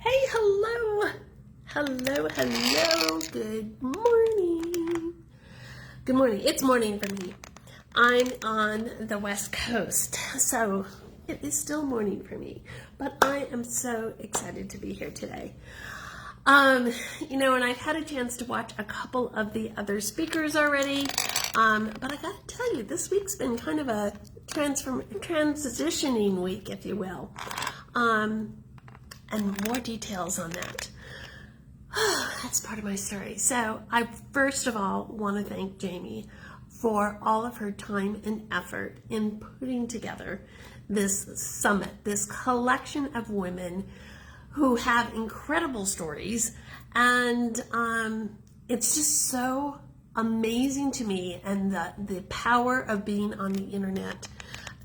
Hey, hello. Hello. Good morning. Good morning. It's morning for me. I'm on the West Coast, so it is still morning for me, but I am so excited to be here today. And I've had a chance to watch a couple of the other speakers already, but I gotta tell you, this week's been kind of a transitioning week, if you will. And more details on that. That's part of my story. So I first of all want to thank Jamie for all of her time and effort in putting together this summit, this collection of women who have incredible stories. And it's just so amazing to me, and the power of being on the internet.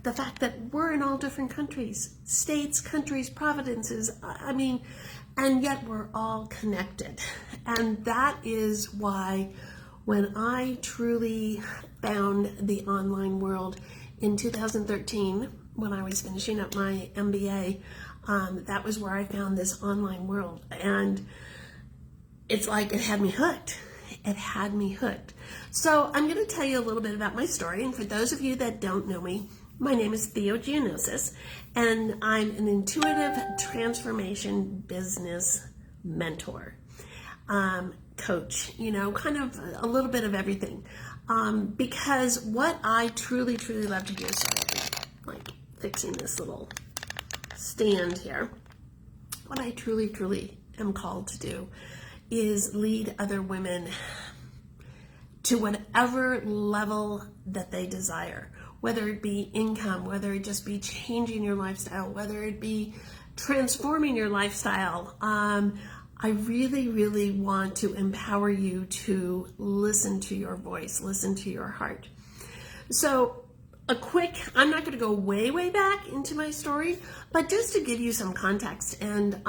The fact that we're in all different countries, states, countries, provinces, and yet we're all connected. And that is why when I truly found the online world in 2013, when I was finishing up my MBA, that was where I found this online world. And it's like it had me hooked. It had me hooked. So I'm going to tell you a little bit about my story. And for those of you that don't know me, my name is Theo Giannioses, and I'm an intuitive transformation business mentor, coach, kind of a little bit of everything. Because what I truly love to do is like fixing this little stand here. What I truly am called to do is lead other women to whatever level that they desire. Whether it be income, whether it just be changing your lifestyle, whether it be transforming your lifestyle. I really want to empower you to listen to your voice, listen to your heart. So I'm not going to go way back into my story, but just to give you some context. And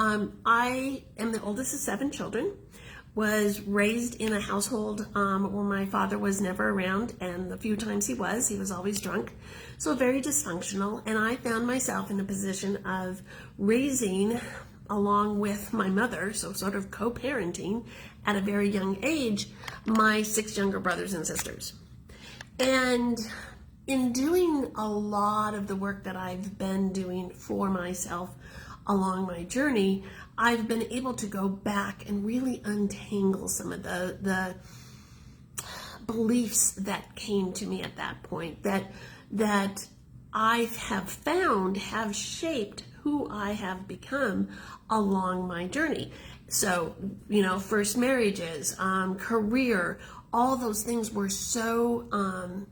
I am the oldest of 7 children. Was raised in a household where my father was never around, and the few times he was always drunk, so very dysfunctional. And I found myself in a position of raising along with my mother, so sort of co-parenting at a very young age, my 6 younger brothers and sisters. And in doing a lot of the work that I've been doing for myself along my journey, I've been able to go back and really untangle some of the beliefs that came to me at that point that I have found have shaped who I have become along my journey. So, first marriages, career, all those things were so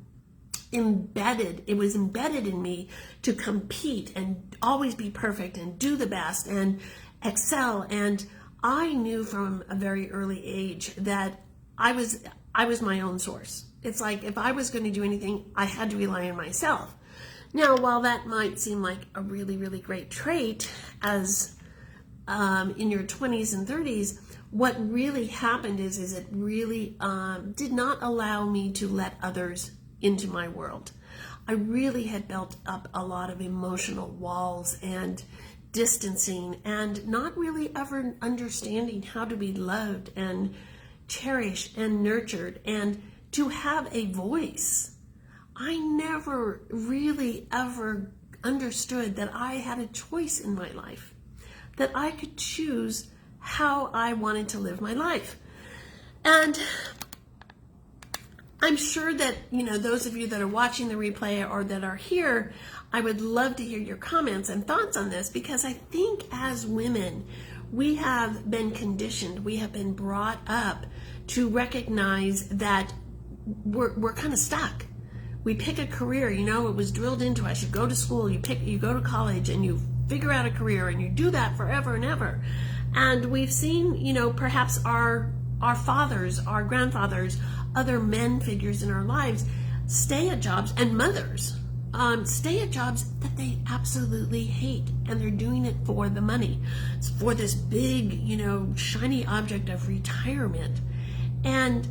embedded. It was embedded in me to compete and always be perfect and do the best and excel. And I knew from a very early age that I was my own source. It's like if I was going to do anything, I had to rely on myself. Now, while that might seem like a really great trait as in your 20s and 30s, what really happened is it really did not allow me to let others into my world. I really had built up a lot of emotional walls and distancing, and not really ever understanding how to be loved and cherished and nurtured and to have a voice. I never really ever understood that I had a choice in my life, that I could choose how I wanted to live my life. And I'm sure that, those of you that are watching the replay or that are here, I would love to hear your comments and thoughts on this, because I think as women, we have been conditioned, we have been brought up to recognize that we're kind of stuck. We pick a career, it was drilled into us. You go to school, you go to college, and you figure out a career, and you do that forever and ever. And we've seen, perhaps our fathers, our grandfathers, other men figures in our lives stay at jobs, and mothers stay at jobs that they absolutely hate, and they're doing it for the money. It's for this big, shiny object of retirement. And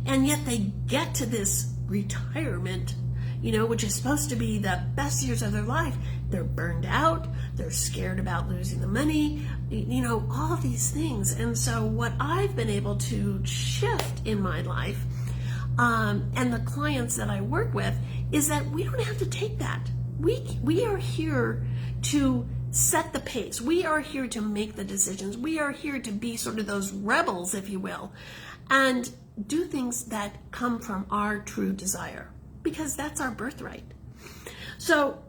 yet they get to this retirement, which is supposed to be the best years of their life, they're burned out, they're scared about losing the money, all of these things. And so what I've been able to shift in my life, and the clients that I work with, is that we don't have to take that. We are here to set the pace. We are here to make the decisions. We are here to be sort of those rebels, if you will, and do things that come from our true desire, because that's our birthright. So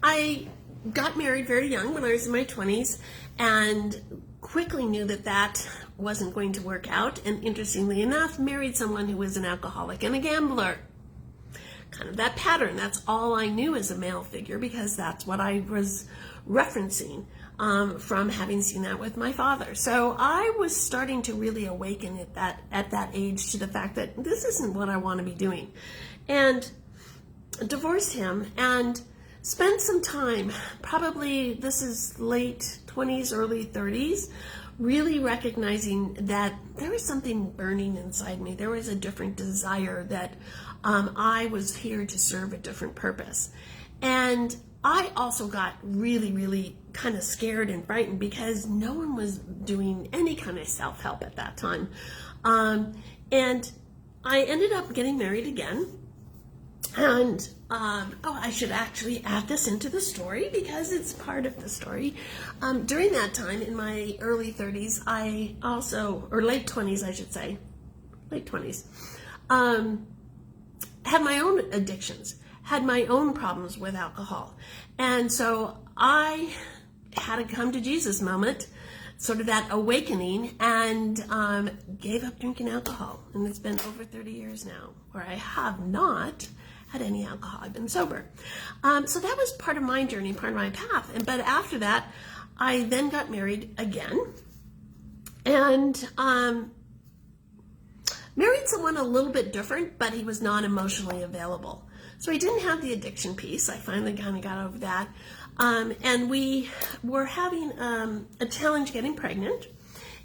I got married very young, when I was in my 20s, and quickly knew that that wasn't going to work out, and interestingly enough, married someone who was an alcoholic and a gambler. Kind of that pattern. That's all I knew as a male figure, because that's what I was referencing from having seen that with my father. So I was starting to really awaken at that age to the fact that this isn't what I want to be doing. And divorced him and spent some time, probably this is late 20s, early 30s, really recognizing that there was something burning inside me. There was a different desire that I was here to serve a different purpose. And I also got really, really kind of scared and frightened, because no one was doing any kind of self-help at that time. And I ended up getting married again. And I should actually add this into the story, because it's part of the story. During that time, in my early 30s, or late 20s, I should say, late 20s, had my own addictions, had my own problems with alcohol. And so I had a come to Jesus moment, sort of that awakening, and gave up drinking alcohol. And it's been over 30 years now where I have not had any alcohol. I've been sober. So that was part of my journey, part of my path. But after that, I then got married again, and married someone a little bit different, but he was non-emotionally available. So he didn't have the addiction piece. I finally kind of got over that. And we were having a challenge getting pregnant.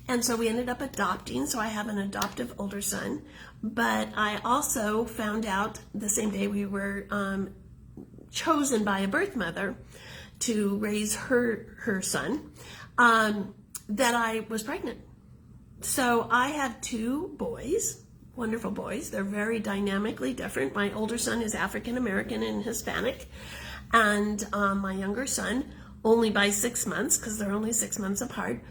And so we ended up adopting. So I have an adoptive older son. But I also found out the same day we were chosen by a birth mother to raise her son, that I was pregnant. So I have two boys, wonderful boys. They're very dynamically different. My older son is African American and Hispanic, and my younger son, only by 6 months, because they're only 6 months apart,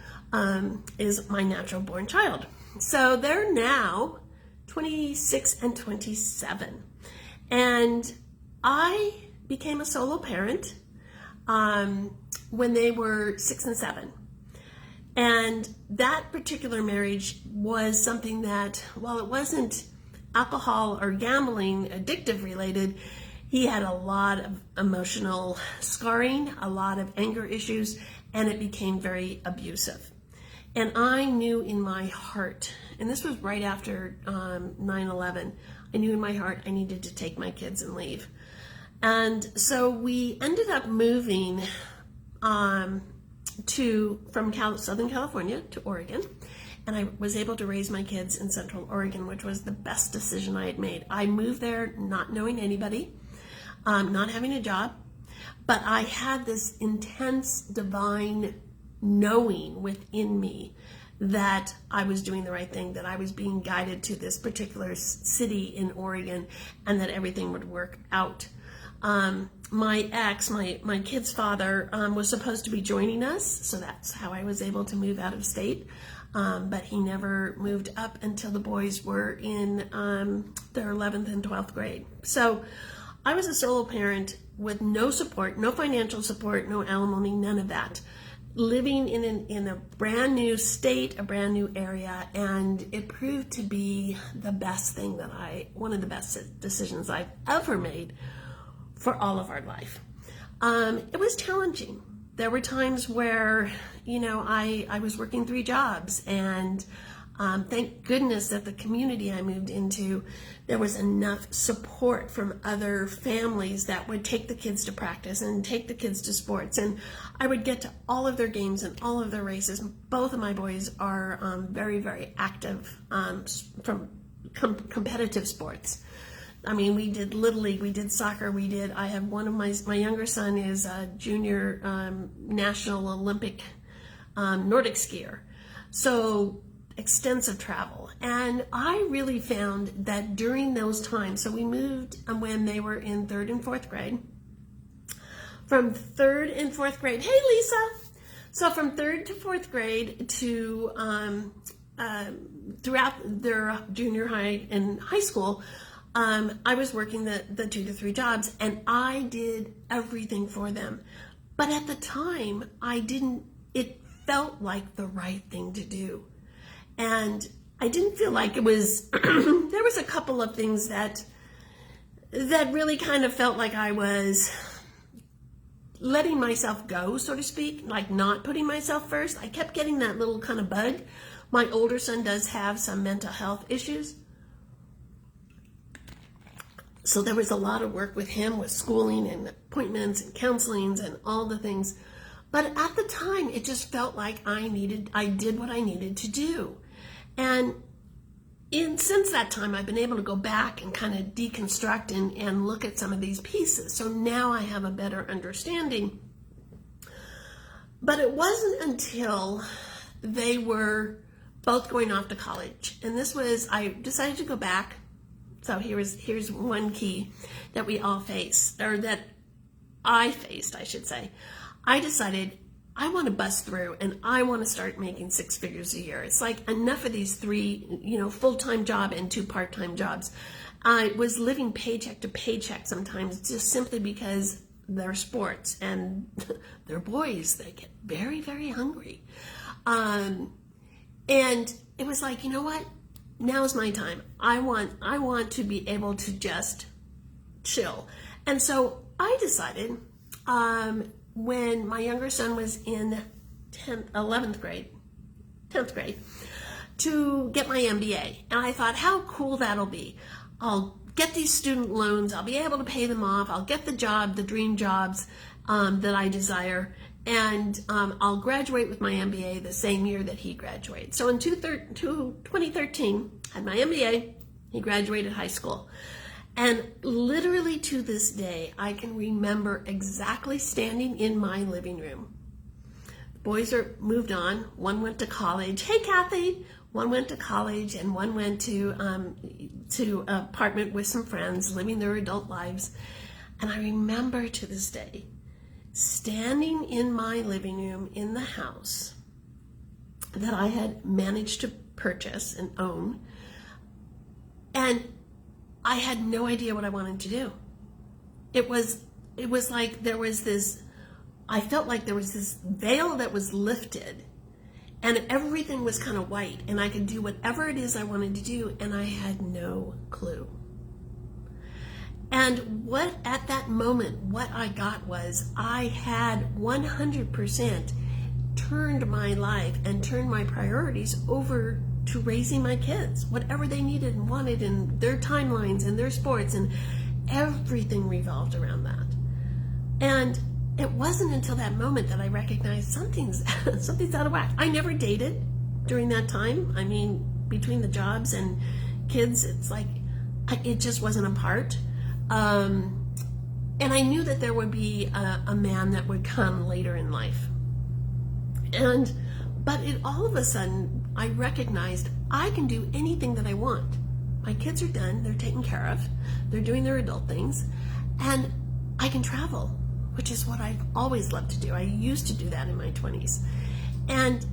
is my natural born child. So they're now 26 and 27. And I became a solo parent when they were 6 and 7. And that particular marriage was something that, while it wasn't alcohol or gambling addictive related, he had a lot of emotional scarring, a lot of anger issues, and it became very abusive. And I knew in my heart, and this was right after 9/11, I knew in my heart I needed to take my kids and leave. And so we ended up moving from Southern California to Oregon, and I was able to raise my kids in Central Oregon, which was the best decision I had made. I moved there not knowing anybody, not having a job, but I had this intense divine knowing within me that I was doing the right thing, that I was being guided to this particular city in Oregon, and that everything would work out. My ex, my kid's father, was supposed to be joining us, so that's how I was able to move out of state. But he never moved up until the boys were in their 11th and 12th grade. So I was a solo parent with no support, no financial support, no alimony, none of that. Living in a brand new state, a brand new area, and it proved to be the best thing one of the best decisions I've ever made for all of our life. It was challenging. There were times where, I was working 3 jobs, and thank goodness that the community I moved into, there was enough support from other families that would take the kids to practice and take the kids to sports, and I would get to all of their games and all of their races. Both of my boys are very, very active from competitive sports. I mean, we did Little League, we did soccer, I have one of my younger son is a junior National Olympic Nordic skier. So extensive travel. And I really found that during those times, so we moved when they were in 3rd and 4th grade. From 3rd and 4th grade, hey Lisa! So from 3rd to 4th grade to throughout their junior high and high school, I was working the 2 to 3 jobs, and I did everything for them. But at the time, it felt like the right thing to do. And I didn't feel like it was, there was a couple of things that really kind of felt like I was letting myself go, so to speak, like not putting myself first. I kept getting that little kind of bug. My older son does have some mental health issues. So there was a lot of work with him, with schooling and appointments and counselings and all the things. But at the time, it just felt like I did what I needed to do. And since that time, I've been able to go back and kind of deconstruct and look at some of these pieces. So now I have a better understanding. But it wasn't until they were both going off to college. And I decided to go back. So here's one key that we all face, or that I faced, I should say. I decided I want to bust through and I want to start making 6 figures a year. It's like enough of these 3, full-time job and 2 part-time jobs. I was living paycheck to paycheck sometimes, just simply because they're sports and they're boys. They get very, very hungry. And it was like, you know what? Now's my time. I want to be able to just chill. And so I decided, when my younger son was in 10th grade, to get my MBA. And I thought, how cool that'll be. I'll get these student loans. I'll be able to pay them off. I'll get the dream jobs that I desire. And I'll graduate with my MBA the same year that he graduated. So in 2013, I had my MBA. He graduated high school. And literally to this day, I can remember exactly standing in my living room. The boys are moved on. One went to college. Hey, Kathy! One went to college and one went to an apartment with some friends, living their adult lives. And I remember to this day, standing in my living room in the house that I had managed to purchase and own, and I had no idea what I wanted to do. It was like I felt like there was this veil that was lifted and everything was kind of white and I could do whatever it is I wanted to do, and I had no clue. And at that moment, what I got was I had 100% turned my life and turned my priorities over to raising my kids, whatever they needed and wanted, and their timelines and their sports, and everything revolved around that. And it wasn't until that moment that I recognized something's out of whack. I never dated during that time. I mean, between the jobs and kids, it's like it just wasn't a part. And I knew that there would be a man that would come later in life. But all of a sudden, I recognized I can do anything that I want. My kids are done, they're taken care of, they're doing their adult things, and I can travel, which is what I've always loved to do. I used to do that in my 20s. And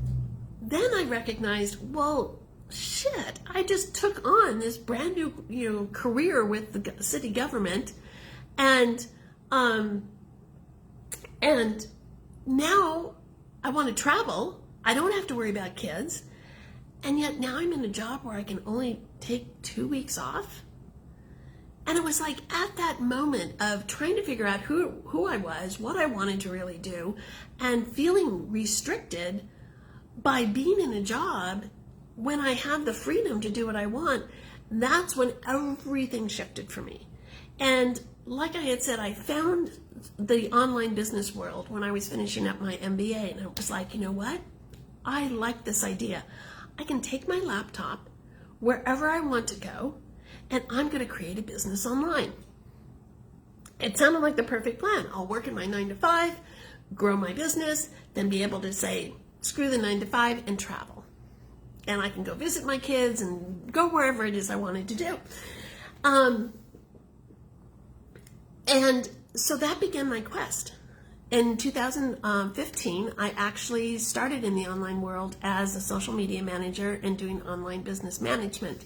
then I recognized, well, shit, I just took on this brand new, career with the city government, and now I want to travel. I don't have to worry about kids. And yet now I'm in a job where I can only take 2 weeks off. And it was like at that moment of trying to figure out who I was, what I wanted to really do, and feeling restricted by being in a job when I have the freedom to do what I want, that's when everything shifted for me. And like I had said, I found the online business world when I was finishing up my MBA, and it was like, you know what? I like this idea. I can take my laptop wherever I want to go, and I'm going to create a business online. It sounded like the perfect plan. I'll work in my 9 to 5, grow my business, then be able to say, screw the 9 to 5 and travel. And I can go visit my kids and go wherever it is I wanted to do. And so that began my quest. In 2015, I actually started in the online world as a social media manager and doing online business management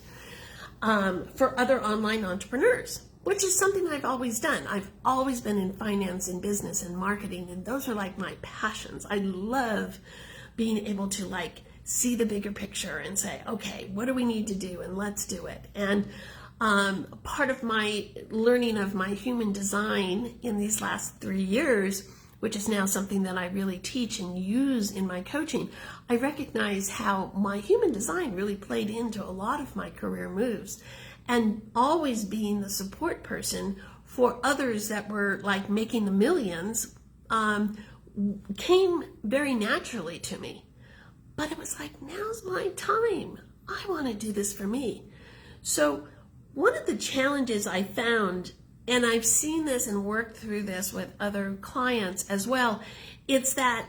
for other online entrepreneurs, which is something I've always done. I've always been in finance and business and marketing, and those are like my passions. I love being able to like see the bigger picture and say, okay, what do we need to do, and let's do it. And part of my learning of my human design in these last 3 years, which is now something that I really teach and use in my coaching, I recognize how my human design really played into a lot of my career moves. And always being the support person for others that were like making the millions came very naturally to me. But it was like, now's my time. I want to do this for me. So one of the challenges I found, and I've seen this and worked through this with other clients as well, it's that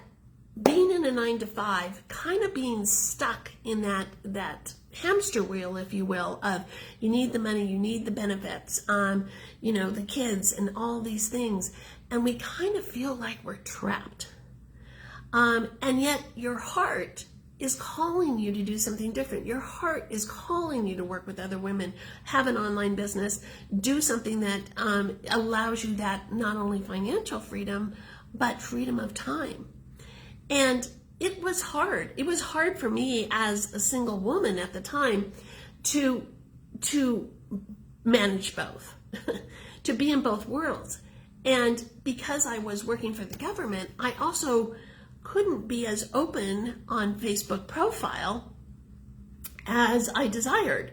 being in a 9 to 5, kind of being stuck in that hamster wheel, if you will, of you need the money, you need the benefits, the kids and all these things. And we kind of feel like we're trapped. And yet your heart is calling you to do something different. Your heart is calling you to work with other women, have an online business, do something that allows you that not only financial freedom, but freedom of time. And it was hard. It was hard for me as a single woman at the time to manage both, to be in both worlds. And because I was working for the government, I also couldn't be as open on Facebook profile as I desired.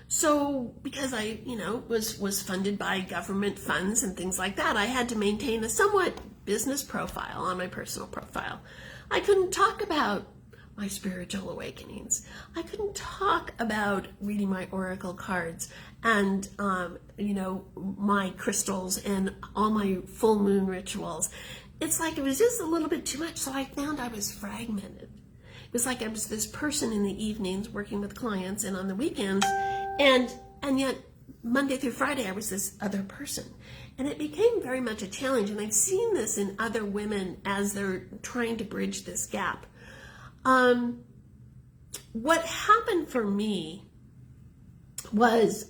So because I, was funded by government funds and things like that, I had to maintain a somewhat business profile on my personal profile. I couldn't talk about my spiritual awakenings. I couldn't talk about reading my oracle cards and, my crystals and all my full moon rituals. It's like it was just a little bit too much, so I found I was fragmented. It was like I was this person in the evenings working with clients and on the weekends, and yet Monday through Friday I was this other person. And it became very much a challenge, and I've seen this in other women as they're trying to bridge this gap. What happened for me was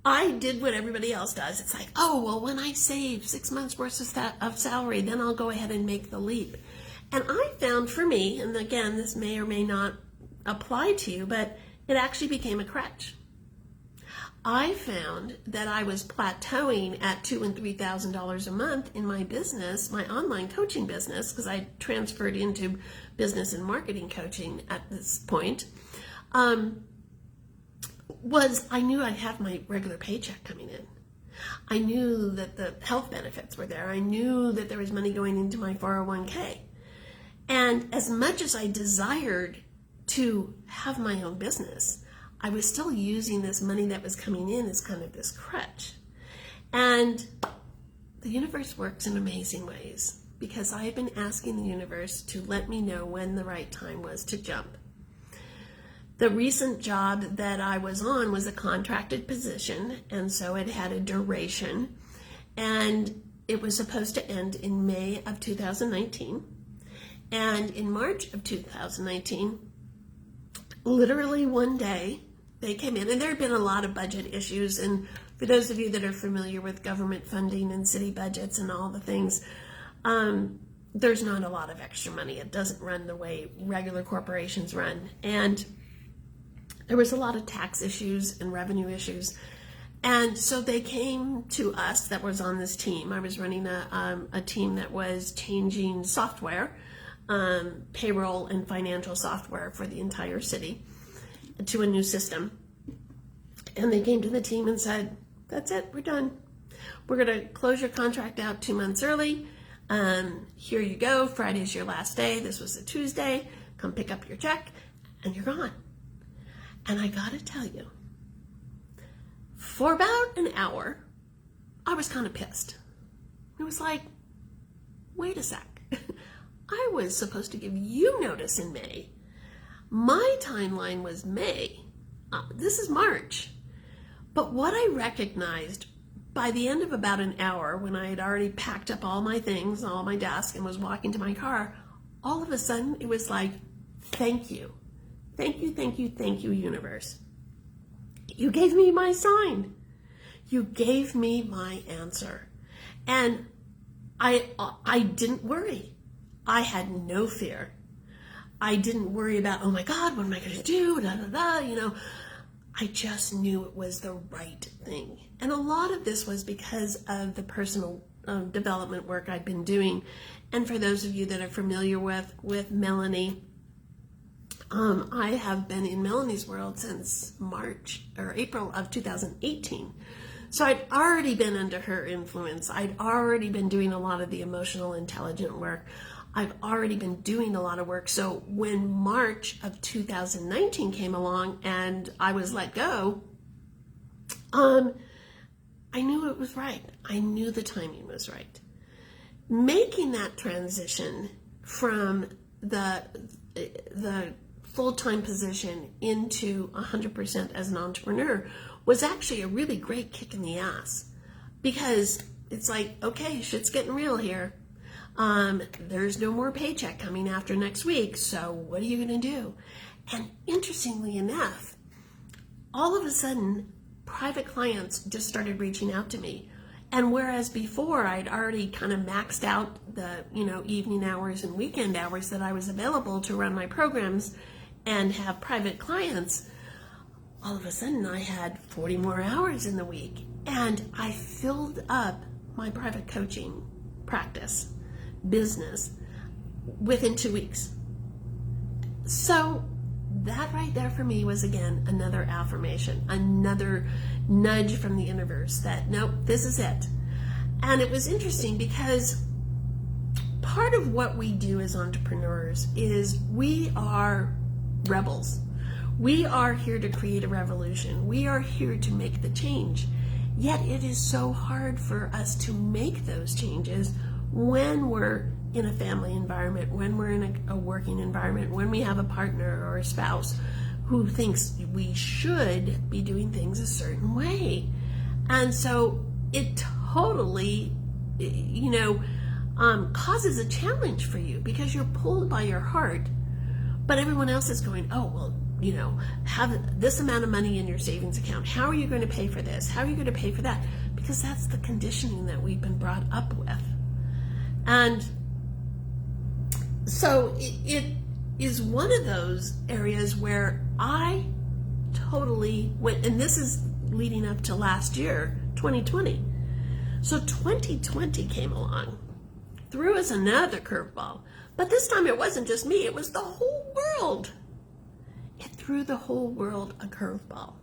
I did what everybody else does. It's like, oh, well, when I save 6 months worth of salary, then I'll go ahead and make the leap. And I found for me, and again, this may or may not apply to you, but it actually became a crutch. I found that I was plateauing at $2,000 and $3,000 a month in my business, my online coaching business, because I transferred into business and marketing coaching at this point. I knew I'd have my regular paycheck coming in. I knew that the health benefits were there. I knew that there was money going into my 401k. And as much as I desired to have my own business, I was still using this money that was coming in as kind of this crutch. And the universe works in amazing ways, because I had been asking the universe to let me know when the right time was to jump. The recent job that I was on was a contracted position, and so it had a duration, and it was supposed to end in May of 2019. And in March of 2019, literally one day, they came in, and there had been a lot of budget issues, and for those of you that are familiar with government funding and city budgets and all the things, there's not a lot of extra money. It doesn't run the way regular corporations run. And there was a lot of tax issues and revenue issues. And so they came to us that was on this team. I was running a team that was changing software, payroll and financial software for the entire city to a new system. And they came to the team and said, that's it, we're done. We're going to close your contract out 2 months early. Here you go. Friday's your last day. This was a Tuesday. Come pick up your check and you're gone. And I got to tell you, For about an hour, I was kind of pissed. It was like, wait a sec. I was supposed to give you notice in May. My timeline was May. This is March. But what I recognized by the end of about an hour, when I had already packed up all my things, all my desk, and was walking to my car, all of a sudden it was like, thank you. Thank you, thank you, thank you, universe. You gave me my sign. You gave me my answer. And I didn't worry. I had no fear. I didn't worry about, oh my God, what am I going to do? Da, da, da, you know. I just knew it was the right thing. And a lot of this was because of the personal development work I'd been doing. And for those of you that are familiar with Melanie, I have been in Melanie's world since March or April of 2018. So I'd already been under her influence. I'd already been doing a lot of the emotional intelligent work. I've already been doing a lot of work. So when March of 2019 came along and I was let go, I knew it was right. I knew the timing was right. Making that transition from the full-time position into 100% as an entrepreneur was actually a really great kick in the ass, because it's like, okay, shit's getting real here. There's no more paycheck coming after next week, so what are you going to do? And interestingly enough, all of a sudden, private clients just started reaching out to me. And whereas before I'd already kind of maxed out the, evening hours and weekend hours that I was available to run my programs and have private clients, all of a sudden I had 40 more hours in the week. And I filled up my private coaching practice business within 2 weeks. So that right there for me was, again, another affirmation, another nudge from the universe that, nope, this is it. And it was interesting because part of what we do as entrepreneurs is we are rebels. We are here to create a revolution. We are here to make the change. Yet it is so hard for us to make those changes when we're in a family environment, when we're in a working environment, when we have a partner or a spouse who thinks we should be doing things a certain way. And so it totally, causes a challenge for you because you're pulled by your heart, but everyone else is going, oh, well, have this amount of money in your savings account. How are you going to pay for this? How are you going to pay for that? Because that's the conditioning that we've been brought up with. And so it is one of those areas where I totally went, and this is leading up to last year, 2020. So 2020 came along, threw us another curveball. But this time it wasn't just me, it was the whole world. It threw the whole world a curveball.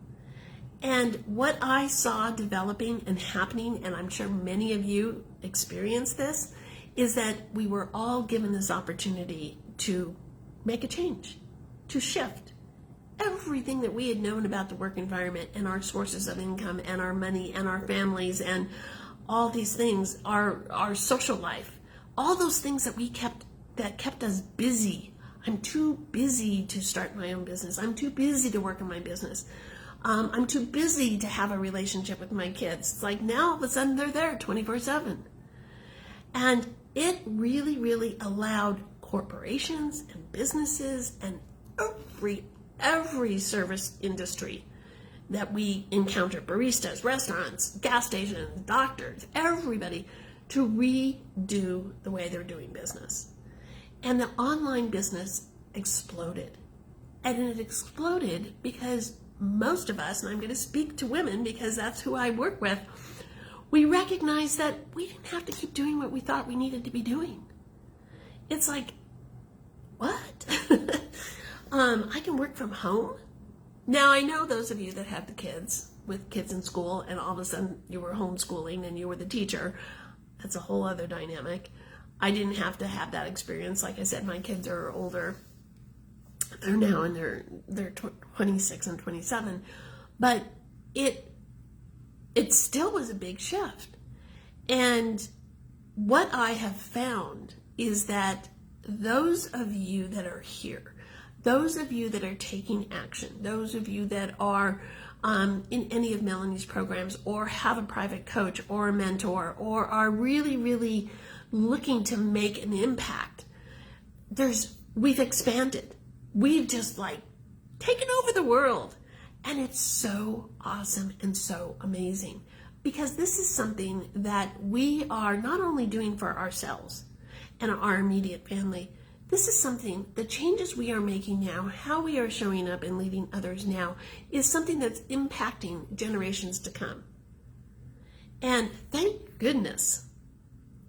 And what I saw developing and happening, and I'm sure many of you experienced this, is that we were all given this opportunity to make a change, to shift. Everything that we had known about the work environment and our sources of income and our money and our families and all these things, our social life, all those things that kept us busy. I'm too busy to start my own business. I'm too busy to work in my business. I'm too busy to have a relationship with my kids. It's like now all of a sudden they're there 24/7. And it really, really allowed corporations and businesses and every service industry that we encounter, baristas, restaurants, gas stations, doctors, everybody, to redo the way they're doing business. And the online business exploded. And it exploded because most of us, and I'm going to speak to women because that's who I work with, we recognized that we didn't have to keep doing what we thought we needed to be doing. It's like, what? I can work from home? Now, I know those of you that have the kids, with kids in school, and all of a sudden you were homeschooling and you were the teacher. That's a whole other dynamic. I didn't have to have that experience. Like I said, my kids are older. They're now in their 26 and 27. But it it still was a big shift. And what I have found is that those of you that are here, those of you that are taking action, those of you that are in any of Melanie's programs or have a private coach or a mentor or are really, really looking to make an impact, we've expanded. We've just like taken over the world. And it's so awesome and so amazing because this is something that we are not only doing for ourselves and our immediate family, this is something, the changes we are making now, how we are showing up and leading others now is something that's impacting generations to come. And thank goodness,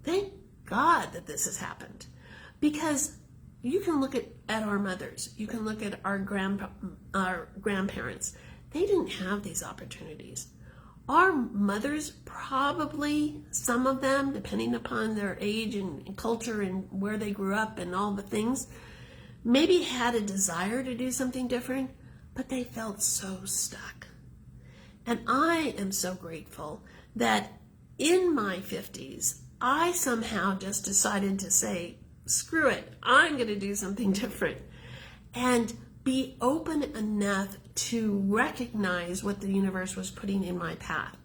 thank God that this has happened because you can look at our mothers, you can look at our grandparents. They didn't have these opportunities. Our mothers probably, some of them, depending upon their age and culture and where they grew up and all the things, maybe had a desire to do something different, but they felt so stuck. And I am so grateful that in my 50s, I somehow just decided to say, screw it, I'm going to do something different. And be open enough to recognize what the universe was putting in my path.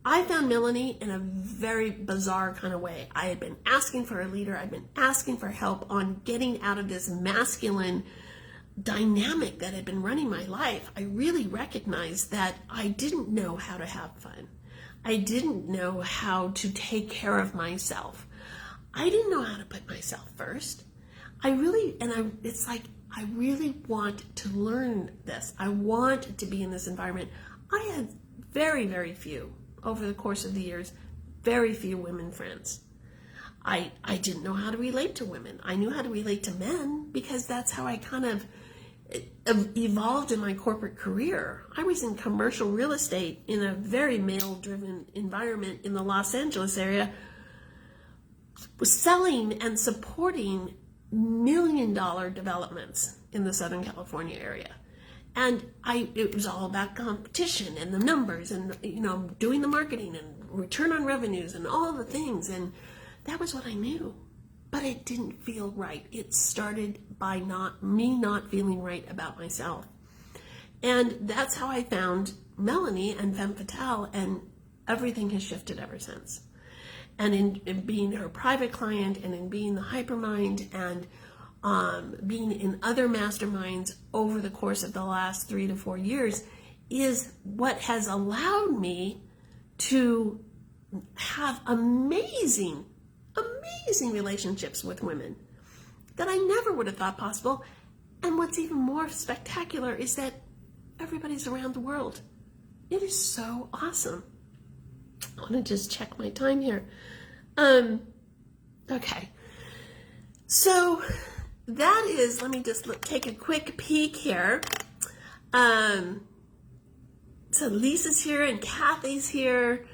I found Melanie in a very bizarre kind of way. I had been asking for a leader. I'd been asking for help on getting out of this masculine dynamic that had been running my life. I really recognized that I didn't know how to have fun. I didn't know how to take care of myself. I didn't know how to put myself first. I really want to learn this. I want to be in this environment. I had very, very few, over the course of the years, very few women friends. I didn't know how to relate to women. I knew how to relate to men because that's how I kind of evolved in my corporate career. I was in commercial real estate in a very male-driven environment in the Los Angeles area, selling and supporting $1 million developments in the Southern California area. And it was all about competition and the numbers and, doing the marketing and return on revenues and all the things. And that was what I knew, but it didn't feel right. It started by me not feeling right about myself. And that's how I found Melanie and Femme Fatale, and everything has shifted ever since. And in being her private client and in being the hypermind and being in other masterminds over the course of the last 3 to 4 years is what has allowed me to have amazing relationships with women that I never would have thought possible. And what's even more spectacular is that everybody's around the world. It is so awesome. I want to just check my time here. Okay. So that is, let me just take a quick peek here. So Lisa's here and Kathy's here.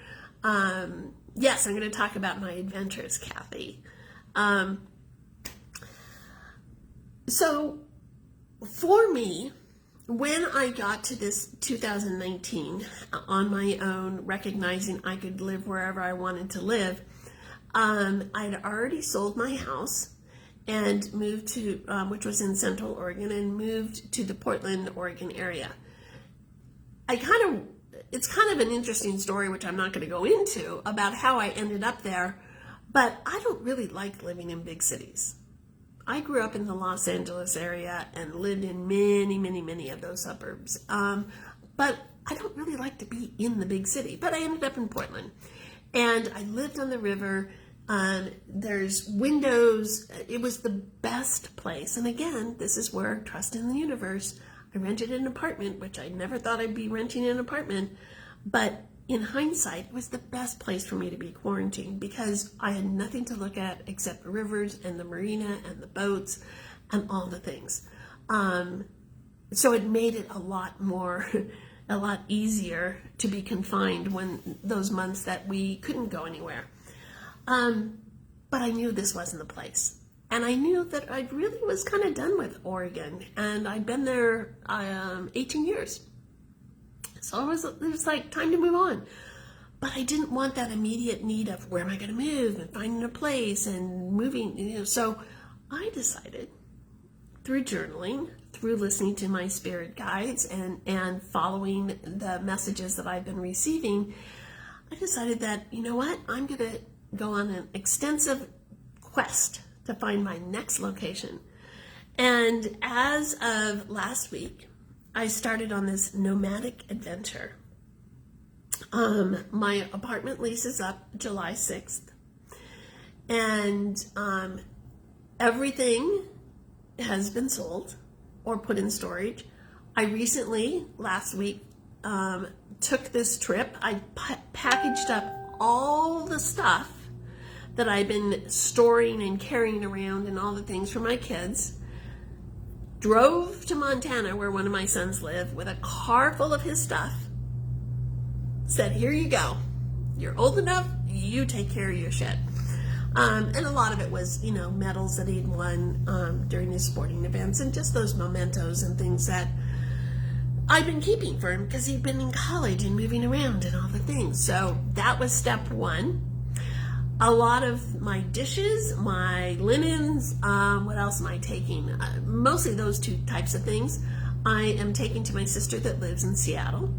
Yes, I'm going to talk about my adventures, Kathy. So for me, when I got to this 2019 on my own, recognizing I could live wherever I wanted to live, I'd already sold my house and moved to, which was in Central Oregon, and moved to the Portland, Oregon area. It's kind of an interesting story, which I'm not going to go into, about how I ended up there, but I don't really like living in big cities. I grew up in the Los Angeles area and lived in many of those suburbs. But I don't really like to be in the big city. But I ended up in Portland. And I lived on the river. There's windows. It was the best place. And again, this is where trust in the universe. I rented an apartment, which I never thought I'd be renting an apartment. But in hindsight, it was the best place for me to be quarantined because I had nothing to look at except the rivers and the marina and the boats and all the things. So it made it a lot easier to be confined when those months that we couldn't go anywhere. But I knew this wasn't the place. And I knew that I really was kind of done with Oregon. And I'd been there 18 years. So it was like time to move on. But I didn't want that immediate need of where am I going to move and finding a place and moving, So I decided through journaling, through listening to my spirit guides and following the messages that I've been receiving, I decided that, you know what, I'm going to go on an extensive quest to find my next location. And as of last week, I started on this nomadic adventure. My apartment lease is up July 6th, and everything has been sold or put in storage. I recently, last week, took this trip. I packaged up all the stuff that I've been storing and carrying around and all the things for my kids, drove to Montana where one of my sons live with a car full of his stuff, said, here you go. You're old enough, you take care of your shit. And a lot of it was, medals that he'd won during his sporting events and just those mementos and things that I've been keeping for him because he'd been in college and moving around and all the things. So that was step one. A lot of my dishes, my linens, what else am I taking? Mostly those two types of things. I am taking to my sister that lives in Seattle,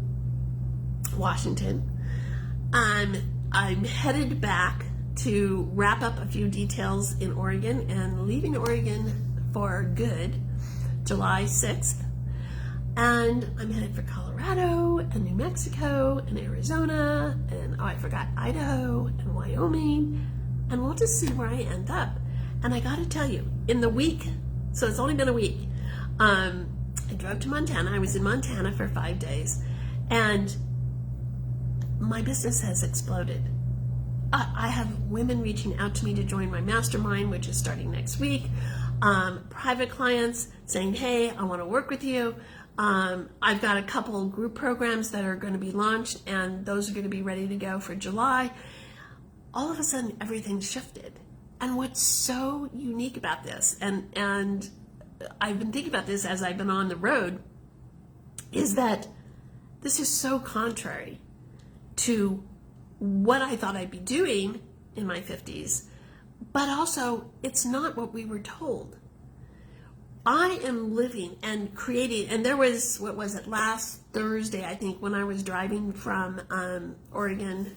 Washington. I'm headed back to wrap up a few details in Oregon and leaving Oregon for good July 6th. And I'm headed for Colorado and New Mexico and Arizona and, Idaho and Wyoming. And we'll just see where I end up. And I got to tell you, in the week, so it's only been a week, I drove to Montana. I was in Montana for 5 days. And my business has exploded. I have women reaching out to me to join my mastermind, which is starting next week. Private clients saying, hey, I want to work with you. I've got a couple group programs that are going to be launched, and those are going to be ready to go for July. All of a sudden, everything shifted. And what's so unique about this, and I've been thinking about this as I've been on the road, is that this is so contrary to what I thought I'd be doing in my 50s, but also it's not what we were told. I am living and creating, and there was, last Thursday, I think, when I was driving from Oregon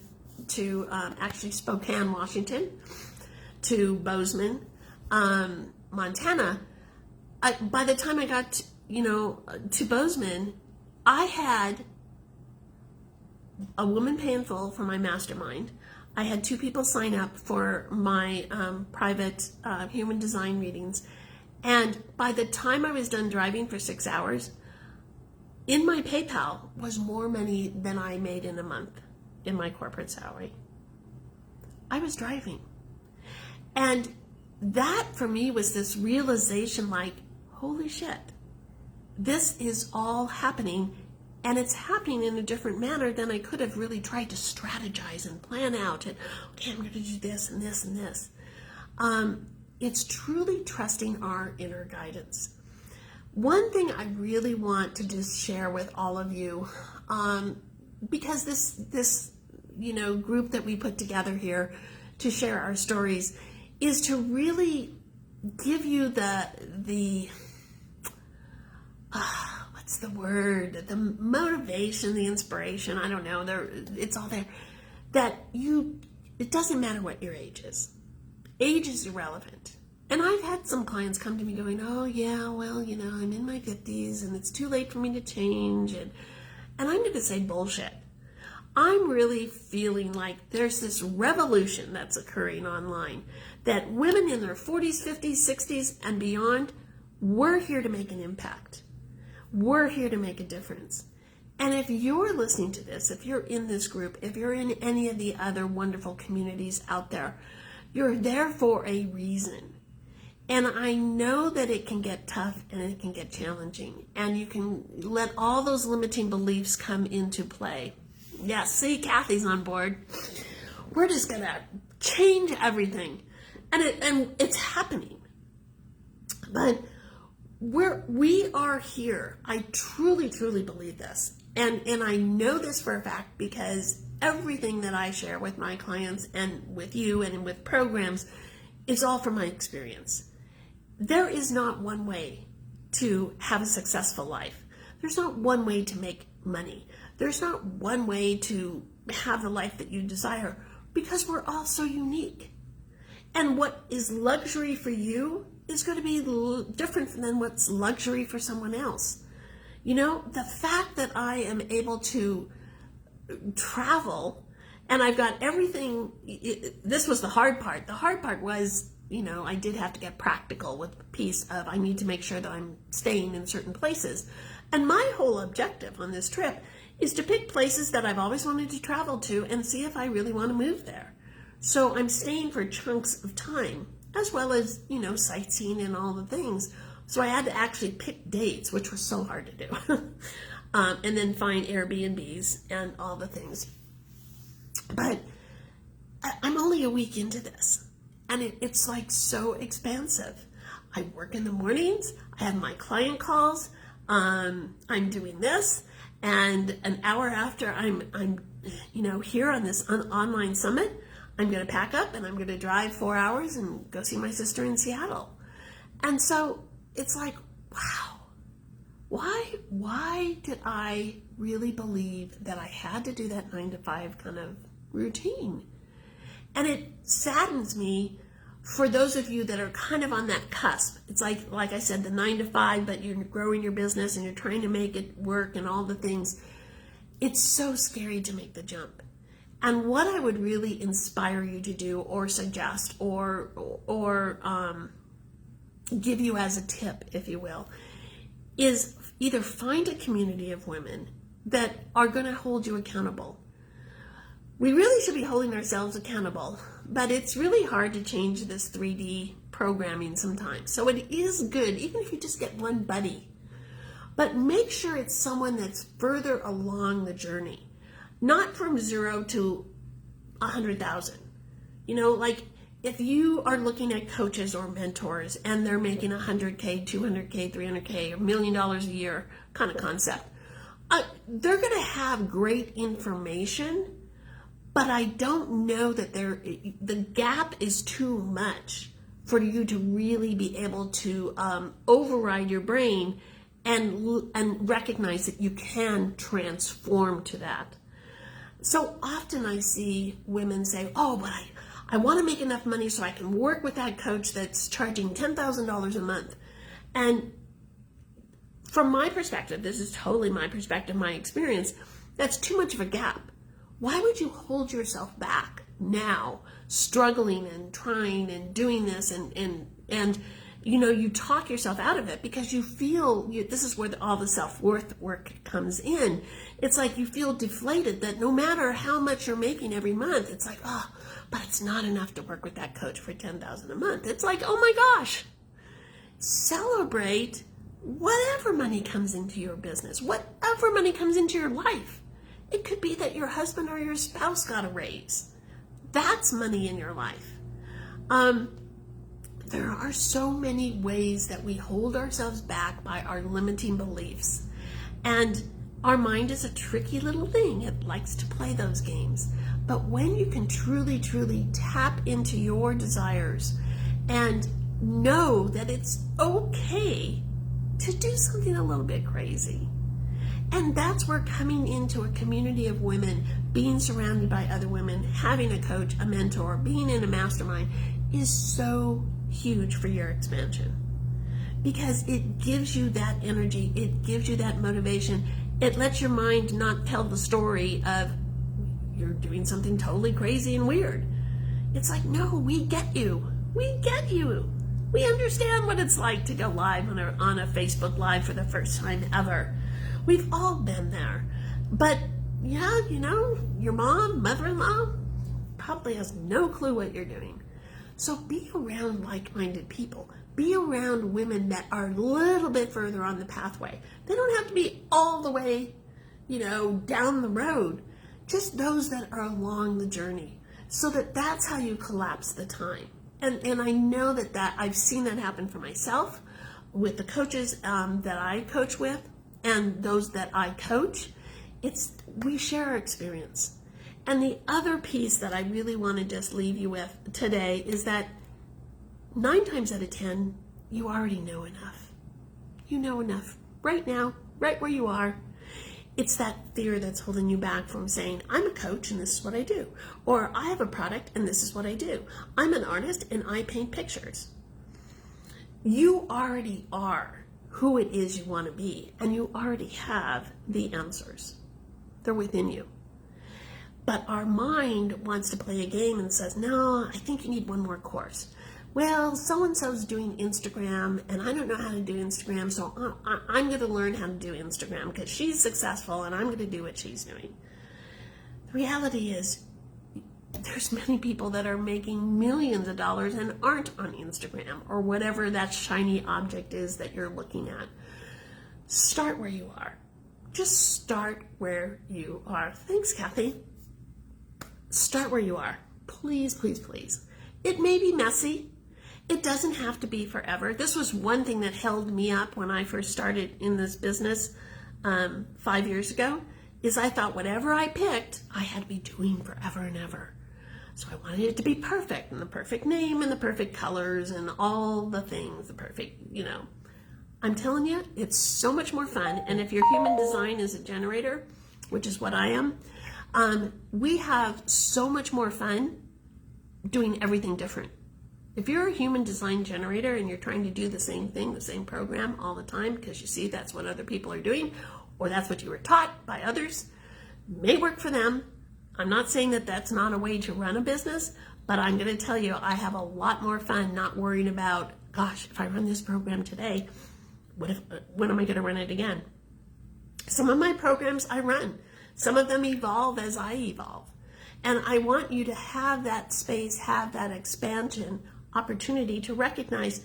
to actually Spokane, Washington, to Bozeman, Montana. By the time I got to Bozeman, I had a woman paying full for my mastermind. I had 2 people sign up for my private human design readings. And by the time I was done driving for 6 hours, in my PayPal was more money than I made in a month in my corporate salary. I was driving. And that for me was this realization like, holy shit, this is all happening, and it's happening in a different manner than I could have really tried to strategize and plan out. And, okay, I'm going to do this and this and this. It's truly trusting our inner guidance. One thing I really want to just share with all of you, because this group that we put together here to share our stories is to really give you the what's the word? The motivation, the inspiration. I don't know. It's all there. It doesn't matter what your age is. Age is irrelevant. And I've had some clients come to me going, oh yeah, well, I'm in my 50s and it's too late for me to change. And I'm going to say bullshit. I'm really feeling like there's this revolution that's occurring online that women in their 40s, 50s, 60s, and beyond, we're here to make an impact. We're here to make a difference. And if you're listening to this, if you're in this group, if you're in any of the other wonderful communities out there, you're there for a reason. And I know that it can get tough and it can get challenging. And you can let all those limiting beliefs come into play. Yes, see, Kathy's on board. We're just going to change everything. And it's happening. But we are here. I truly, truly believe this. And I know this for a fact because everything that I share with my clients and with you and with programs is all from my experience. There is not one way to have a successful life. There's not one way to make money. There's not one way to have the life that you desire, because we're all so unique. And what is luxury for you is going to be different than what's luxury for someone else. You know, the fact that I am able to travel and I've got everything, this was the hard part. The hard part was, you know, I did have to get practical with the piece of I need to make sure that I'm staying in certain places. And my whole objective on this trip is to pick places that I've always wanted to travel to and see if I really want to move there. So I'm staying for chunks of time, as well as, you know, sightseeing and all the things. So I had to actually pick dates, which was so hard to do. And then find Airbnbs and all the things. But I'm only a week into this, and it's like so expansive. I work in the mornings, I have my client calls, I'm doing this, and an hour after I'm you know, here on this online summit, I'm going to pack up and I'm going to drive 4 hours and go see my sister in Seattle. And so it's like, wow, why did I really believe that I had to do that 9 to 5 kind of routine? And it saddens me for those of you that are kind of on that cusp. It's like I said, the 9 to 5, but you're growing your business and you're trying to make it work and all the things. It's so scary to make the jump. And what I would really inspire you to do or suggest or give you as a tip, if you will, is either find a community of women that are going to hold you accountable. We really should be holding ourselves accountable, but it's really hard to change this 3D programming sometimes. So it is good, even if you just get one buddy, but make sure it's someone that's further along the journey, not from 0 to 100,000. You know, like if you are looking at coaches or mentors and they're making 100K, 200K, 300K, $1 million a year kind of concept, they're going to have great information, but I don't know that the gap is too much for you to really be able to override your brain and recognize that you can transform to that. So often I see women say, oh, but I want to make enough money so I can work with that coach that's charging $10,000 a month. And from my perspective, this is totally my perspective, my experience, that's too much of a gap. Why would you hold yourself back now, struggling and trying and doing this and you know, you talk yourself out of it because you feel, this is where all the self-worth work comes in. It's like you feel deflated that no matter how much you're making every month, it's like, oh, but it's not enough to work with that coach for $10,000 a month. It's like, oh my gosh, celebrate whatever money comes into your business, whatever money comes into your life. It could be that your husband or your spouse got a raise. That's money in your life. There are so many ways that we hold ourselves back by our limiting beliefs. And our mind is a tricky little thing. It likes to play those games. But when you can truly, truly tap into your desires and know that it's okay to do something a little bit crazy. And that's where coming into a community of women, being surrounded by other women, having a coach, a mentor, being in a mastermind is so huge for your expansion, because it gives you that energy, it gives you that motivation, it lets your mind not tell the story of you're doing something totally crazy and weird. It's like, no, we get you, we understand what it's like to go live on a Facebook Live for the first time ever. We've all been there. But yeah, you know, your mom, mother-in-law probably has no clue what you're doing. So be around like-minded people. Be around women that are a little bit further on the pathway. They don't have to be all the way, you know, down the road. Just those that are along the journey. So that's how you collapse the time. And I know that I've seen that happen for myself with the coaches that I coach with and those that I coach. We share our experience. And the other piece that I really want to just leave you with today is that 9 times out of 10, you already know enough. You know enough right now, right where you are. It's that fear that's holding you back from saying, I'm a coach and this is what I do. Or I have a product and this is what I do. I'm an artist and I paint pictures. You already are who it is you want to be, and you already have the answers. They're within you. But our mind wants to play a game and says, no, I think you need one more course. Well, so-and-so's doing Instagram, and I don't know how to do Instagram, so I'm going to learn how to do Instagram because she's successful, and I'm going to do what she's doing. The reality is, there's many people that are making millions of dollars and aren't on Instagram or whatever that shiny object is that you're looking at. Start where you are. Just start where you are. Thanks, Kathy. Start where you are. Please, please, please. It may be messy. It doesn't have to be forever. This was one thing that held me up when I first started in this business 5 years ago, is I thought whatever I picked, I had to be doing forever and ever. So I wanted it to be perfect, and the perfect name and the perfect colors and all the things, the perfect, I'm telling you, it's so much more fun. And if your human design is a generator, which is what I am, we have so much more fun doing everything different. If you're a human design generator and you're trying to do the same thing, the same program all the time, because you see that's what other people are doing, or that's what you were taught by others, may work for them. I'm not saying that that's not a way to run a business, but I'm going to tell you, I have a lot more fun not worrying about, gosh, if I run this program today, when am I going to run it again? Some of my programs I run. Some of them evolve as I evolve. And I want you to have that space, have that expansion opportunity to recognize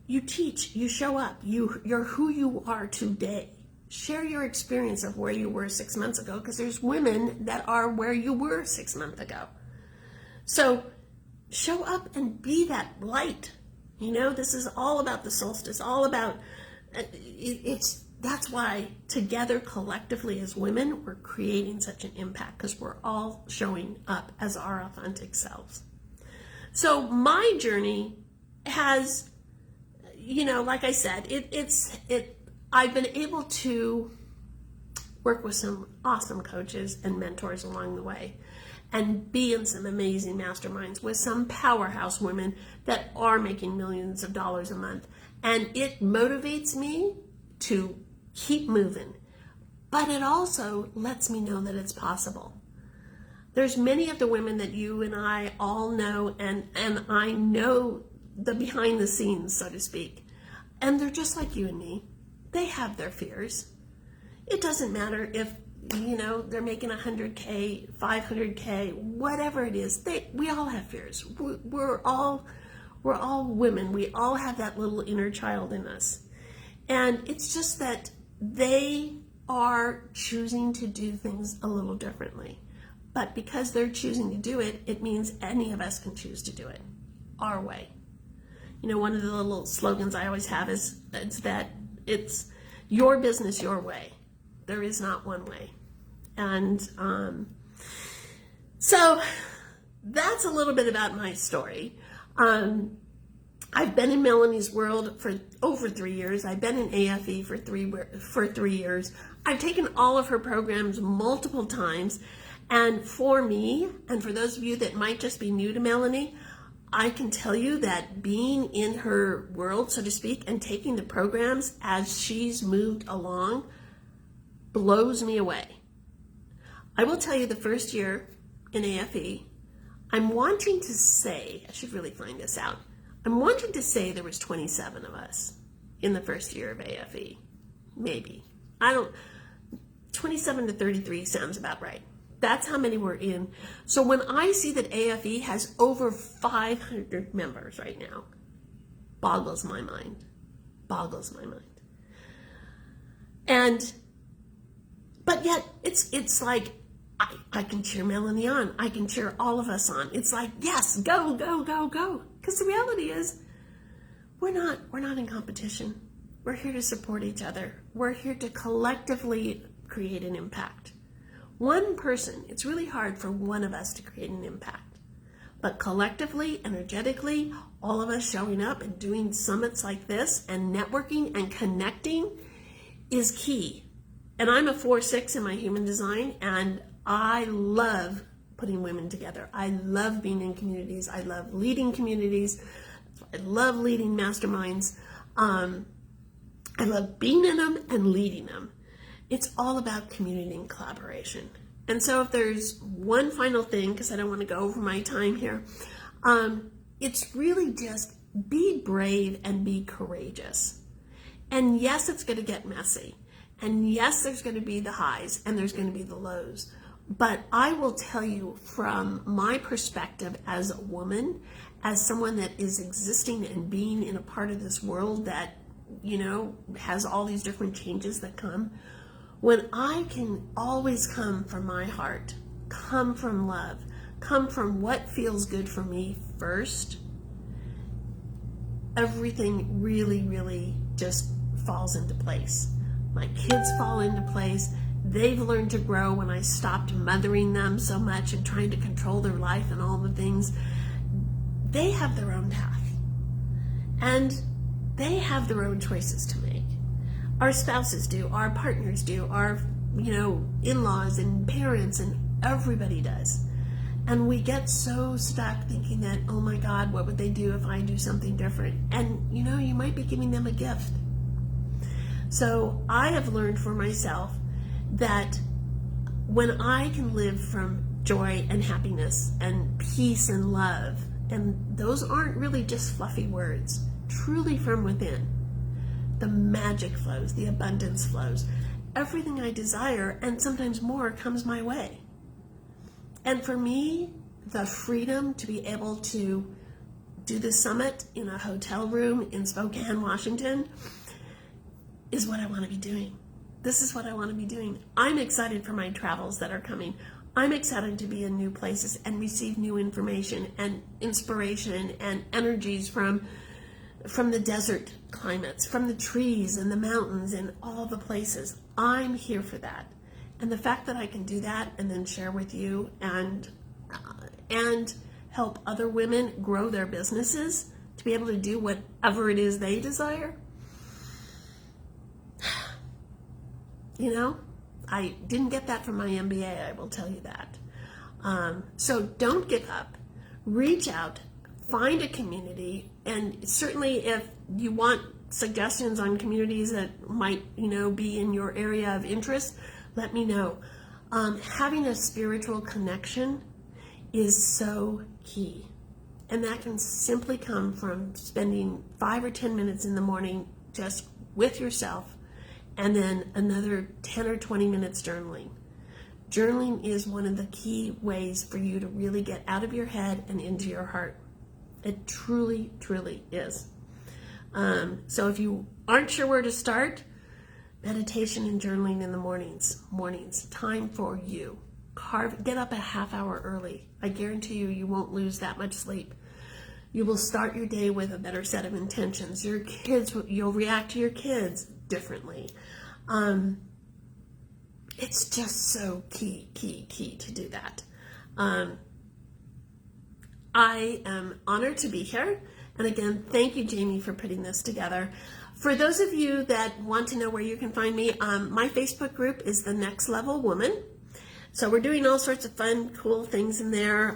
you teach, you show up, you're who you are today. Share your experience of where you were 6 months ago, because there's women that are where you were 6 months ago. So show up and be that light. This is all about the solstice, all about, that's why together collectively as women, we're creating such an impact, because we're all showing up as our authentic selves. So my journey has, like I said, I've been able to work with some awesome coaches and mentors along the way, and be in some amazing masterminds with some powerhouse women that are making millions of dollars a month. And it motivates me to keep moving, but it also lets me know that it's possible. There's many of the women that you and I all know, and I know the behind the scenes, so to speak, and they're just like you and me. They have their fears. It doesn't matter if, they're making 100K, 500K, whatever it is. We all have fears. We're all women. We all have that little inner child in us. And it's just that they are choosing to do things a little differently. But because they're choosing to do it, it means any of us can choose to do it our way. One of the little slogans I always have is that it's your business, your way. There is not one way. And so that's a little bit about my story. I've been in Melanie's world for over 3 years. I've been in AFE for 3 years. I've taken all of her programs multiple times. And for me, and for those of you that might just be new to Melanie, I can tell you that being in her world, so to speak, and taking the programs as she's moved along blows me away. I will tell you, the first year in AFE, I'm wanting to say, I should really find this out, I'm wanting to say there was 27 of us in the first year of AFE. Maybe. 27 to 33 sounds about right. That's how many we're in. So when I see that AFE has over 500 members right now, boggles my mind. But yet it's like, I can cheer Melanie on. I can cheer all of us on. It's like, yes, go, go, go, go. Because the reality is, we're not in competition. We're here to support each other. We're here to collectively create an impact. One person, it's really hard for one of us to create an impact. But collectively, energetically, all of us showing up and doing summits like this and networking and connecting is key. And I'm a 4/6 in my human design, and I love putting women together. I love being in communities. I love leading communities. I love leading masterminds. I love being in them and leading them. It's all about community and collaboration. And so if there's one final thing, because I don't want to go over my time here, it's really just be brave and be courageous. And yes, it's going to get messy. And yes, there's going to be the highs and there's going to be the lows. But I will tell you from my perspective as a woman, as someone that is existing and being in a part of this world that, you know, has all these different changes that come, when I can always come from my heart, come from love, come from what feels good for me first, everything really, really just falls into place. My kids fall into place. They've learned to grow when I stopped mothering them so much and trying to control their life and all the things. They have their own path. And they have their own choices to make. Our spouses do, our partners do, our, in-laws and parents, and everybody does. And we get so stuck thinking that, oh my God, what would they do if I do something different? And you might be giving them a gift. So I have learned for myself that when I can live from joy and happiness and peace and love, and those aren't really just fluffy words, truly from within, the magic flows, the abundance flows. Everything I desire, and sometimes more, comes my way. And for me, the freedom to be able to do the summit in a hotel room in Spokane, Washington, is what I want to be doing. This is what I want to be doing. I'm excited for my travels that are coming. I'm excited to be in new places and receive new information and inspiration and energies from the desert climates, from the trees and the mountains and all the places. I'm here for that. And the fact that I can do that and then share with you and help other women grow their businesses to be able to do whatever it is they desire. I didn't get that from my MBA, I will tell you that. So don't give up. Reach out. Find a community, and certainly if you want suggestions on communities that might, be in your area of interest, let me know. Having a spiritual connection is so key, and that can simply come from spending 5 or 10 minutes in the morning just with yourself, and then another 10 or 20 minutes journaling. Journaling is one of the key ways for you to really get out of your head and into your heart. It truly, truly is. So if you aren't sure where to start, meditation and journaling in the mornings, time for you. Get up a half hour early. I guarantee you won't lose that much sleep. You will start your day with a better set of intentions. You'll react to your kids differently. It's just so key to do that. I am honored to be here. And again, thank you, Jamie, for putting this together. For those of you that want to know where you can find me, my Facebook group is The Next Level Woman. So we're doing all sorts of fun, cool things in there.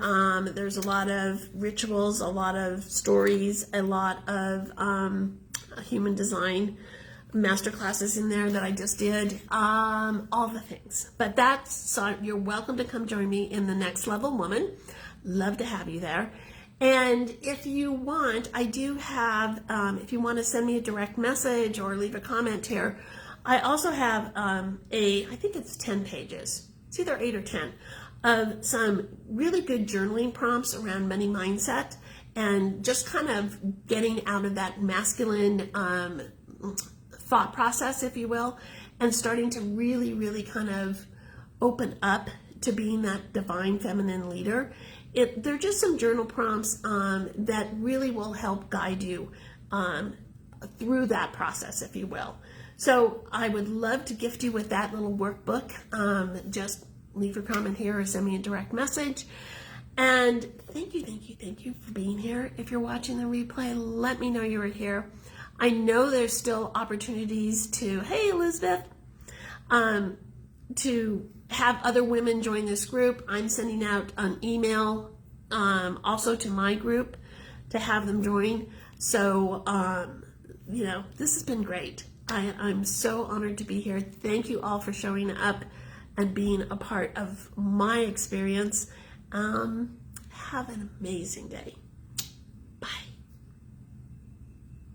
There's a lot of rituals, a lot of stories, a lot of human design masterclasses in there that I just did, all the things. But so you're welcome to come join me in The Next Level Woman. Love to have you there. And if you want, I do have, if you want to send me a direct message or leave a comment here, I also have I think it's 10 pages. It's either 8 or 10 of some really good journaling prompts around money mindset and just kind of getting out of that masculine thought process, if you will, and starting to really, really kind of open up to being that divine feminine leader. They're just some journal prompts that really will help guide you through that process, if you will. So I would love to gift you with that little workbook. Just leave your comment here or send me a direct message. And thank you for being here. If you're watching the replay, let me know you were here. I know there's still opportunities to, hey, Elizabeth, to have other women join this group. I'm sending out an email also to my group to have them join. So, this has been great. I'm so honored to be here. Thank you all for showing up and being a part of my experience. Have an amazing day.